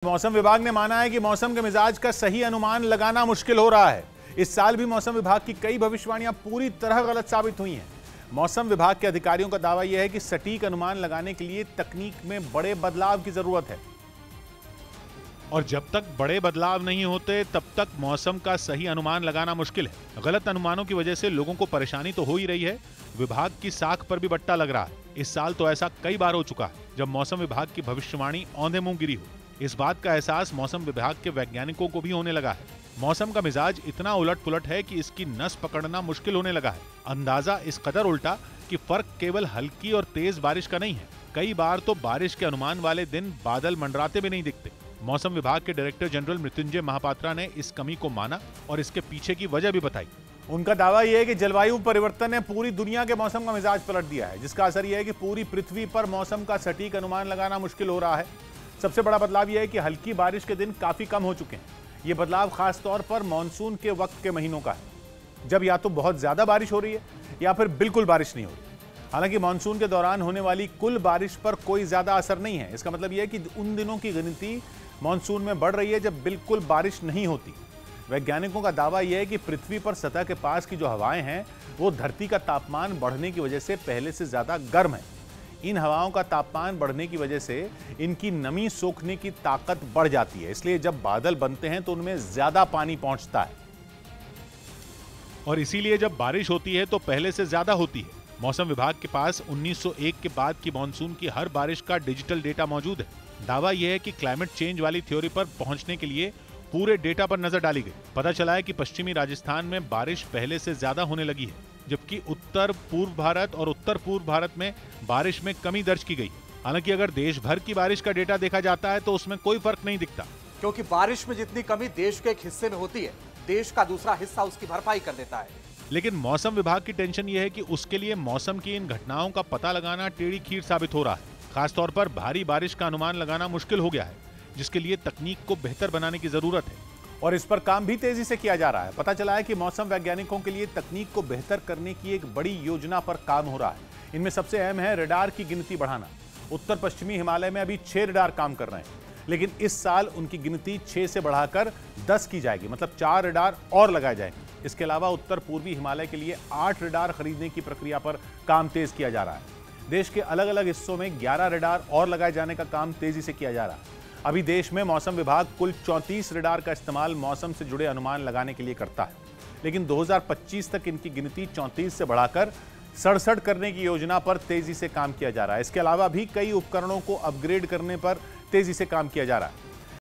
मौसम विभाग ने माना है कि मौसम के मिजाज का सही अनुमान लगाना मुश्किल हो रहा है। इस साल भी मौसम विभाग की कई भविष्यवाणियां पूरी तरह गलत साबित हुई हैं। मौसम विभाग के अधिकारियों का दावा यह है कि सटीक अनुमान लगाने के लिए तकनीक में बड़े बदलाव की जरूरत है और जब तक बड़े बदलाव नहीं होते तब तक मौसम का सही अनुमान लगाना मुश्किल है। गलत अनुमानों की वजह से लोगों को परेशानी तो हो ही रही है, विभाग की साख पर भी बट्टा लग रहा है। इस साल तो ऐसा कई बार हो चुका है जब मौसम विभाग की भविष्यवाणी औंधे मुंह गिरी हो। इस बात का एहसास मौसम विभाग के वैज्ञानिकों को भी होने लगा है। मौसम का मिजाज इतना उलट पुलट है कि इसकी नस पकड़ना मुश्किल होने लगा है। अंदाजा इस कदर उल्टा कि फर्क केवल हल्की और तेज बारिश का नहीं है, कई बार तो बारिश के अनुमान वाले दिन बादल मंडराते भी नहीं दिखते। मौसम विभाग के डायरेक्टर जनरल मृत्युंजय महापात्रा ने इस कमी को माना और इसके पीछे की वजह भी बताई। उनका दावा यह है कि जलवायु परिवर्तन ने पूरी दुनिया के मौसम का मिजाज पलट दिया है, जिसका असर यह है कि पूरी पृथ्वी पर मौसम का सटीक अनुमान लगाना मुश्किल हो रहा है। सबसे बड़ा बदलाव यह है कि हल्की बारिश के दिन काफी कम हो चुके हैं। यह बदलाव खास तौर पर मानसून के वक्त के महीनों का है, जब या तो बहुत ज्यादा बारिश हो रही है या फिर बिल्कुल बारिश नहीं हो रही। हालांकि मानसून के दौरान होने वाली कुल बारिश पर कोई ज्यादा असर नहीं है। इसका मतलब यह है कि उन दिनों की गिनती मानसून में बढ़ रही है जब बिल्कुल बारिश नहीं होती। वैज्ञानिकों का दावा यह है कि पृथ्वी पर सतह के पास की जो हवाएं हैं वो धरती का तापमान बढ़ने की वजह से पहले से ज्यादा गर्म है। इन हवाओं का तापमान बढ़ने की वजह से इनकी नमी सोखने की ताकत बढ़ जाती है, इसलिए जब बादल बनते हैं तो उनमें ज्यादा पानी पहुंचता है और इसीलिए जब बारिश होती है तो पहले से ज्यादा होती है। मौसम विभाग के पास 1901 के बाद की मानसून की हर बारिश का डिजिटल डेटा मौजूद है। दावा यह है कि क्लाइमेट चेंज वाली थ्योरी पर पहुंचने के लिए पूरे डेटा पर नजर डाली गई। पता चला है कि पश्चिमी राजस्थान में बारिश पहले से ज्यादा होने लगी है, जबकि उत्तर पूर्व भारत और उत्तर पूर्व भारत में बारिश में कमी दर्ज की गई। हालांकि अगर देश भर की बारिश का डेटा देखा जाता है तो उसमें कोई फर्क नहीं दिखता, क्योंकि बारिश में जितनी कमी देश के एक हिस्से में होती है, देश का दूसरा हिस्सा उसकी भरपाई कर देता है। लेकिन मौसम विभाग की टेंशन यह है कि उसके लिए मौसम की इन घटनाओं का पता लगाना टेढ़ी खीर साबित हो रहा है। खासतौर पर भारी बारिश का अनुमान लगाना मुश्किल हो गया है, जिसके लिए तकनीक को बेहतर बनाने की जरूरत है और इस पर काम भी तेजी से किया जा रहा है। पता चला है कि मौसम वैज्ञानिकों के लिए तकनीक को बेहतर करने की एक बड़ी योजना पर काम हो रहा है। इनमें सबसे अहम है रडार की गिनती बढ़ाना। उत्तर पश्चिमी हिमालय में अभी 6 रडार काम कर रहे हैं, लेकिन इस साल उनकी गिनती 6 से बढ़ाकर 10 की जाएगी, मतलब 4 रडार और लगाए जाएंगे। इसके अलावा उत्तर पूर्वी हिमालय के लिए 8 रडार खरीदने की प्रक्रिया पर काम तेज किया जा रहा है। देश के अलग अलग हिस्सों में 11 रडार और लगाए जाने का काम तेजी से किया जा रहा है। अभी देश में मौसम विभाग कुल 34 रडार का इस्तेमाल मौसम से जुड़े अनुमान लगाने के लिए करता है, लेकिन 2025 तक इनकी गिनती 34 से बढ़ाकर 67 करने की योजना पर तेजी से काम किया जा रहा है। इसके अलावा भी कई उपकरणों को अपग्रेड करने पर तेजी से काम किया जा रहा है।